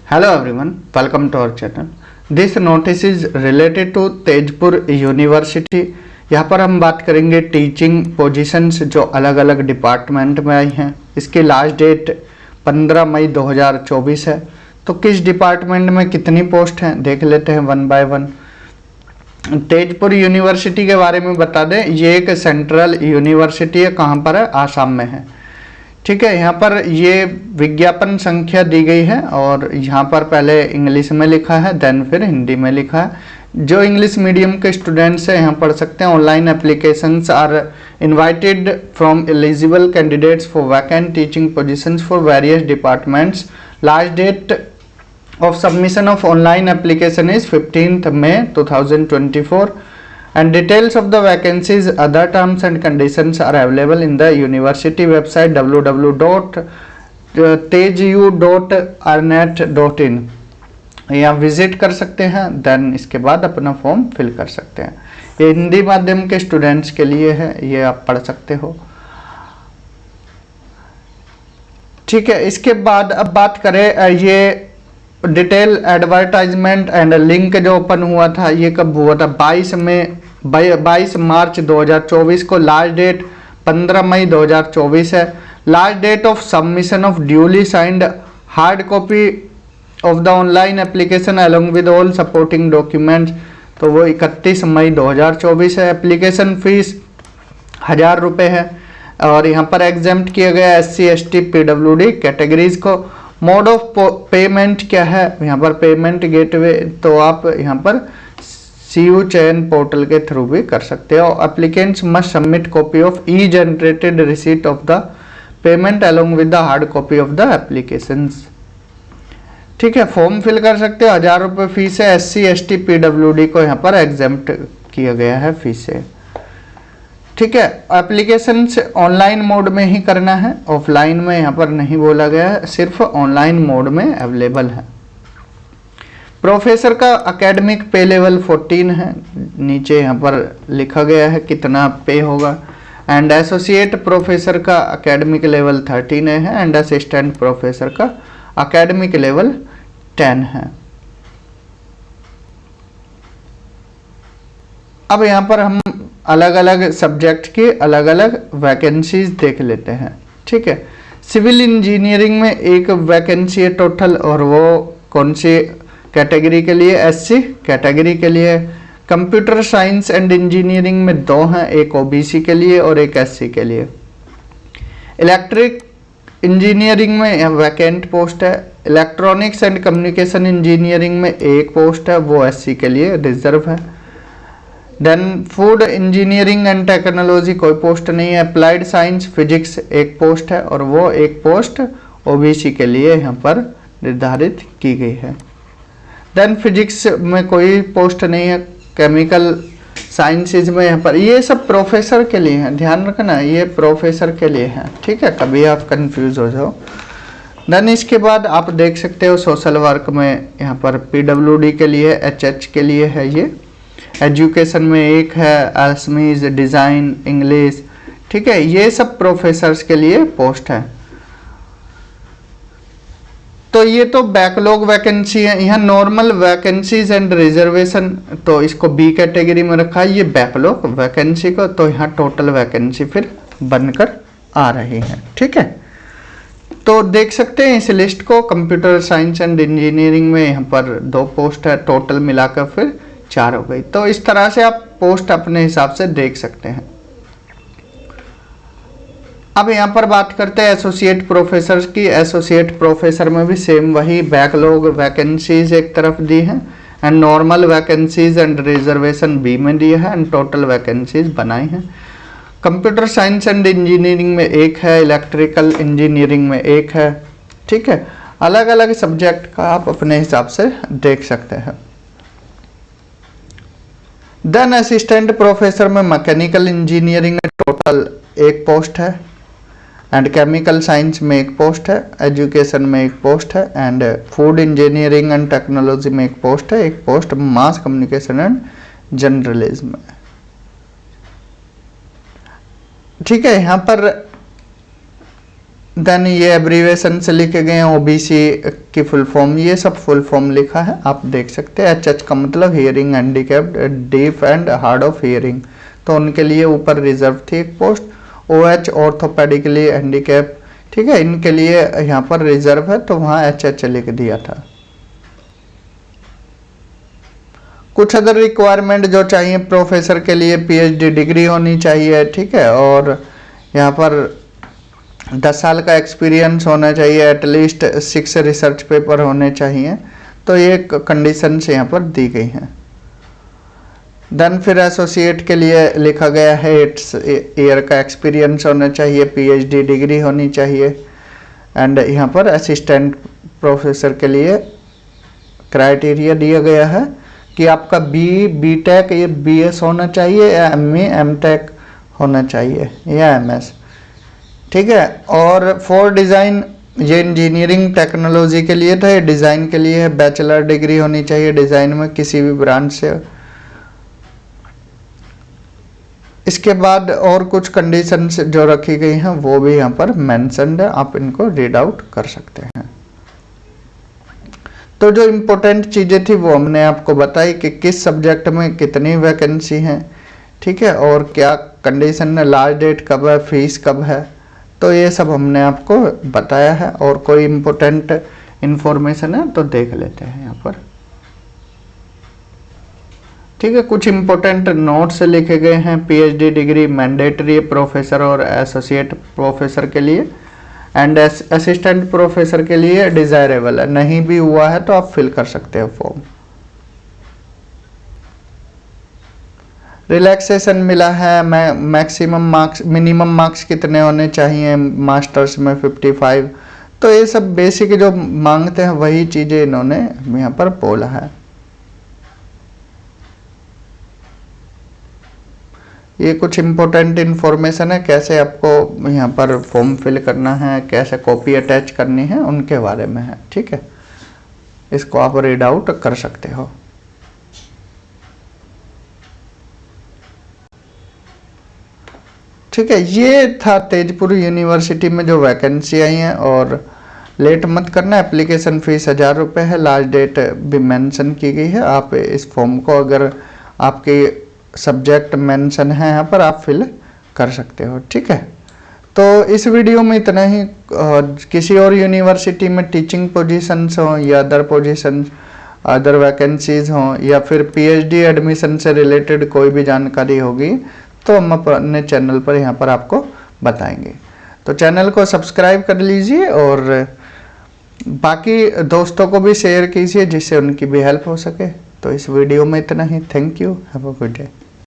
Hello everyone, welcome to our channel. This notice is related to Tezpur university. यहाँ पर हम बात करेंगे टीचिंग पोजीशंस जो अलग अलग डिपार्टमेंट में आई हैं। इसकी लास्ट डेट 15 मई 2024 है। तो किस डिपार्टमेंट में कितनी पोस्ट हैं देख लेते हैं one by one. Tezpur university के बारे में बता दें, ये एक सेंट्रल यूनिवर्सिटी है। कहाँ पर है? आसाम में है। ठीक है, यहाँ पर ये विज्ञापन संख्या दी गई है और यहाँ पर पहले इंग्लिश में लिखा है, देन फिर हिंदी में लिखा है। जो इंग्लिश मीडियम के स्टूडेंट्स हैं यहाँ पढ़ सकते हैं। Online applications are invited from eligible candidates for vacant teaching positions for various departments. Last date of submission of online application is 15th May 2024 and details of the vacancies, other terms and conditions are available in the university website www.teju.arnet.in। यहाँ visit कर सकते हैं, then इसके बाद अपना form fill कर सकते हैं। ये हिंदी माध्यम के स्टूडेंट्स के लिए है, ये आप पढ़ सकते हो। ठीक है, इसके बाद अब बात करें ये डिटेल एडवर्टाइजमेंट एंड लिंक जो ओपन हुआ था, ये कब हुआ था? 22 मार्च 2024 को। लास्ट डेट 15 मई 2024 है। Last date of submission of duly signed hard copy of the online application along with all supporting documents, तो वो 31 मई 2024 है। एप्लीकेशन फीस 1000 रुपये है और यहाँ पर एग्जाम्प्ट किया गया SC ST PWD कैटेगरीज को। मोड ऑफ पेमेंट क्या है? यहाँ पर पेमेंट गेटवे, तो आप यहाँ पर CU चयन पोर्टल के थ्रू भी कर सकते हो। Applicants must submit copy of E generated receipt of the payment along with the hard copy of the applications. ठीक है, फॉर्म फिल कर सकते हो। 1000 रुपये फीस है। SC ST PWD को यहाँ पर एग्जेम्प्ट किया गया है फीस से। ठीक है, एप्लीकेशन से ऑनलाइन मोड में ही करना है, ऑफलाइन में यहाँ पर नहीं बोला गया है, सिर्फ ऑनलाइन मोड में अवेलेबल है। प्रोफेसर का एकेडमिक पे लेवल 14 है, नीचे यहाँ पर लिखा गया है कितना पे होगा। एंड एसोसिएट प्रोफेसर का एकेडमिक लेवल 13 है एंड असिस्टेंट प्रोफेसर का एकेडमिक लेवल 10 है। अब यहाँ पर हम अलग अलग सब्जेक्ट की अलग अलग वैकेंसीज देख लेते हैं। ठीक है, सिविल इंजीनियरिंग में एक वैकेंसी है टोटल, और वो कौन सी कैटेगरी के लिए? SC कैटेगरी के लिए। कंप्यूटर साइंस एंड इंजीनियरिंग में 2 हैं, एक OBC के लिए और एक SC के लिए। इलेक्ट्रिक इंजीनियरिंग में वैकेंट पोस्ट है। इलेक्ट्रॉनिक्स एंड कम्युनिकेशन इंजीनियरिंग में एक पोस्ट है, वो SC के लिए रिजर्व है। Then food engineering and technology कोई पोस्ट नहीं है। अप्लाइड साइंस फिजिक्स एक पोस्ट है और वो एक पोस्ट OBC के लिए यहाँ पर निर्धारित की गई है। देन फिजिक्स में कोई पोस्ट नहीं है। केमिकल साइंसेज में यहाँ पर ये सब प्रोफेसर के लिए है, ध्यान रखना, ये प्रोफेसर के लिए है। ठीक है, कभी आप कंफ्यूज हो जाओ। देन इसके बाद आप देख सकते हो सोशल वर्क में यहाँ पर PWD के लिए, HH के लिए है ये। एजुकेशन में एक है, असमीज, डिज़ाइन, इंग्लिश। ठीक है, ये सब प्रोफेसर्स के लिए पोस्ट है। तो ये तो बैकलॉग वैकेंसी है। यहाँ नॉर्मल वैकेंसीज एंड रिजर्वेशन, तो इसको B कैटेगरी में रखा है, ये बैकलॉग वैकेंसी को। तो यहाँ टोटल वैकेंसी फिर बनकर आ रही है। ठीक है, तो देख सकते हैं इस लिस्ट को। कंप्यूटर साइंस एंड इंजीनियरिंग में यहाँ पर 2 पोस्ट है, टोटल मिलाकर फिर 4 हो गई। तो इस तरह से आप पोस्ट अपने हिसाब से देख सकते हैं। अब यहाँ पर बात करते हैं एसोसिएट प्रोफेसर की। एसोसिएट प्रोफेसर में भी सेम वही बैकलॉग वैकेंसीज एक तरफ दी है and normal vacancies and reservation B में दिया है एंड टोटल वैकेंसीज बनाई हैं। कंप्यूटर साइंस एंड इंजीनियरिंग में एक है, इलेक्ट्रिकल इंजीनियरिंग में एक है। ठीक है, अलग अलग सब्जेक्ट का आप अपने हिसाब से देख सकते हैं। देन असिस्टेंट प्रोफेसर में मैकेनिकल इंजीनियरिंग में टोटल एक पोस्ट है एंड केमिकल साइंस में एक पोस्ट है, एजुकेशन में एक पोस्ट है and food engineering and technology में एक पोस्ट है, एक post mass communication and journalism में। ठीक है, यहाँ पर देन ये एब्रीवेशन से लिखे गए हैं, ओबीसी की फुल फॉर्म, ये सब फुल फॉर्म लिखा है, आप देख सकते हैं। एचएच का मतलब hearing handicapped, deaf and hard of hearing, तो उनके लिए ऊपर रिजर्व थी एक पोस्ट। ओएच ऑर्थोपेडिकली हैंडीकैप, ठीक है, इनके लिए यहाँ पर रिजर्व है, तो वहाँ एचएच लिख दिया था। कुछ अदर रिक्वायरमेंट जो चाहिए प्रोफेसर के लिए, पीएचडी डिग्री होनी चाहिए, ठीक है, और यहाँ पर 10 साल का एक्सपीरियंस होना चाहिए, एटलीस्ट 6 रिसर्च पेपर होने चाहिए, तो ये कंडीशंस यहाँ पर दी गई हैं। देन फिर एसोसिएट के लिए लिखा गया है 8 ईयर का एक्सपीरियंस होना चाहिए, पीएचडी डिग्री होनी चाहिए। एंड यहाँ पर असिस्टेंट प्रोफेसर के लिए क्राइटेरिया दिया गया है कि आपका बी टेक या बीएस होना चाहिए, या एमए एमटेक होना चाहिए, या एमएस, ठीक है। और फॉर डिज़ाइन, ये इंजीनियरिंग टेक्नोलॉजी के लिए था, ये डिज़ाइन के लिए है, बैचलर डिग्री होनी चाहिए डिज़ाइन में किसी भी ब्रांच से। इसके बाद और कुछ कंडीशंस जो रखी गई हैं वो भी यहाँ पर मेंशन्ड है, आप इनको रीड आउट कर सकते हैं। तो जो इम्पोर्टेंट चीज़ें थी वो हमने आपको बताई कि किस सब्जेक्ट में कितनी वैकेंसी हैं, ठीक है, और क्या कंडीशन है, लास्ट डेट कब है, फीस कब है, तो ये सब हमने आपको बताया है। और कोई इम्पोर्टेंट इन्फॉर्मेशन है तो देख लेते हैं यहाँ पर, ठीक है। कुछ इम्पोर्टेंट नोट्स लिखे गए हैं। पीएचडी डिग्री मैंडेटरी प्रोफेसर और एसोसिएट प्रोफेसर के लिए, एंड असिस्टेंट प्रोफेसर के लिए डिजायरेबल है, नहीं भी हुआ है तो आप फिल कर सकते हो फॉर्म। रिलैक्सेशन मिला है, मैक्सिमम मार्क्स, मिनिमम मार्क्स कितने होने चाहिए, मास्टर्स में 55, तो ये सब बेसिक जो मांगते हैं वही चीज़ें इन्होंने यहाँ पर बोला है। ये कुछ इम्पोर्टेंट इन्फॉर्मेशन है, कैसे आपको यहाँ पर फॉर्म फिल करना है, कैसे कॉपी अटैच करनी है, उनके बारे में है, ठीक है। इसको आप रीड आउट कर सकते हो। ठीक है, ये था तेजपुर यूनिवर्सिटी में जो वैकेंसी आई हैं। और लेट मत करना, एप्लीकेशन फ़ीस 1000 रुपये है, लास्ट डेट भी मेंशन की गई है। आप इस फॉर्म को, अगर आपके सब्जेक्ट मेंशन है यहाँ पर, आप फिल कर सकते हो, ठीक है। तो इस वीडियो में इतना ही। किसी और यूनिवर्सिटी में टीचिंग पोजीशंस हों या अदर पोजीशंस, अदर वैकेंसीज हों, या फिर पीएचडी एडमिशन से रिलेटेड कोई भी जानकारी होगी तो हम अपने चैनल पर यहाँ पर आपको बताएंगे। तो चैनल को सब्सक्राइब कर लीजिए और बाकी दोस्तों को भी शेयर कीजिए जिससे उनकी भी हेल्प हो सके। तो इस वीडियो में इतना ही। Thank you, have a good day.